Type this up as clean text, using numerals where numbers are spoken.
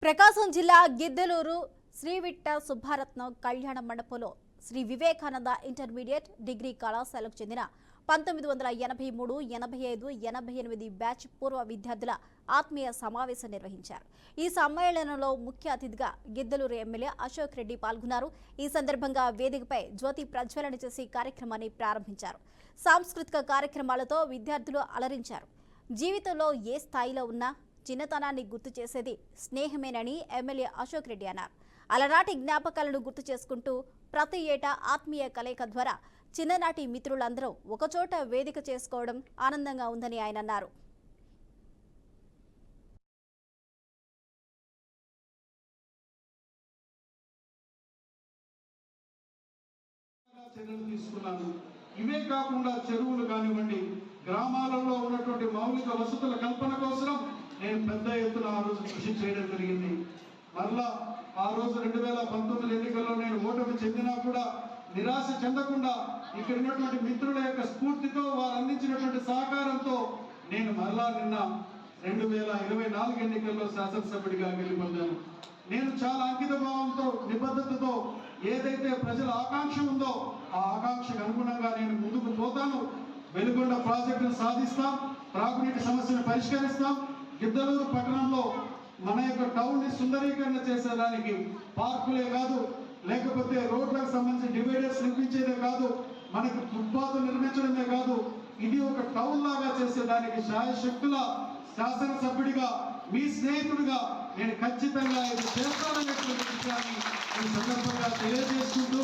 ప్రకాశం జిల్లా గిద్దలూరు శ్రీవిట్ట సుబ్బారత్నం కళ్యాణ మండపంలో శ్రీ వివేకానంద ఇంటర్మీడియట్ డిగ్రీ కళాశాలకు చెందిన 1983, 85, 88 బ్యాచ్ పూర్వ విద్యార్థుల ఆత్మీయ సమావేశం నిర్వహించారు. ఈ సమ్మేళనంలో ముఖ్య అతిథిగా గిద్దలూరు ఎమ్మెల్యే అశోక్ రెడ్డి పాల్గొన్నారు. ఈ సందర్భంగా వేదికపై జ్యోతి ప్రజ్వలన చేసి కార్యక్రమాన్ని ప్రారంభించారు. సాంస్కృతిక కార్యక్రమాలతో విద్యార్థులు అలరించారు. జీవితంలో ఏ స్థాయిలో ఉన్నా చిన్నతనాన్ని గుర్తు చేసేది స్నేహమేనని ఎమ్మెల్యే అశోక్ రెడ్డి అన్నారు. అలనాటి జ్ఞాపకాలను గుర్తు చేసుకుంటూ ప్రతి ఏటా ఆత్మీయ కలయిక ద్వారా చిన్ననాటి మిత్రులందరూ ఒకచోట వేదిక చేసుకోవడం ఆనందంగా ఉందని ఆయన అన్నారు. ఇవే కాకుండా చెరువులు కానివ్వండి, గ్రామాలలో ఉన్నటువంటి మౌలిక వసతుల కల్పన కోసం నేను పెద్ద ఎత్తున ఆ రోజు కృషి చేయడం జరిగింది. మరలా ఆ రోజు 2019 ఎన్నికల్లో నేను ఓటమి చెందినా కూడా నిరాశ చెందకుండా ఇక్కడ ఉన్నటువంటి మిత్రుల యొక్క స్ఫూర్తితో వారు అందించినటువంటి సహకారంతో నేను మరలా నిన్న 2024 ఎన్నికల్లో శాసనసభ్యుడిగా గెలుపొందాను. నేను చాలా అంకిత భావంతో నిబద్ధతతో ఏదైతే ప్రజల ఆకాంక్ష ఉందో ఆ ఆకాంక్షకు అనుగుణంగా నేను ముందుకు పోతాను. వెలుగొండ ప్రాజెక్టును సాధిస్తాం, త్రాగునీటి సమస్యను పరిష్కరిస్తాం. గిద్దలూరు పట్టణంలో మన యొక్క టౌన్ ని సుందరీకరణ చేసేదానికి పార్కులే కాదు, లేకపోతే రోడ్లకు సంబంధించిన డివైడర్స్ నిర్మించేదే కాదు, మనకి ఫుట్పాత్ నిర్మించడమే కాదు, ఇది ఒక టౌన్ లాగా చేసేదానికి శాయశక్తుల శాసనసభ్యుడిగా మీ స్నేహితుడిగా నేను ఖచ్చితంగా ఇది చేస్తాననేటువంటి విషయాన్ని ఈ సందర్భంగా తెలియజేసుకుంటూ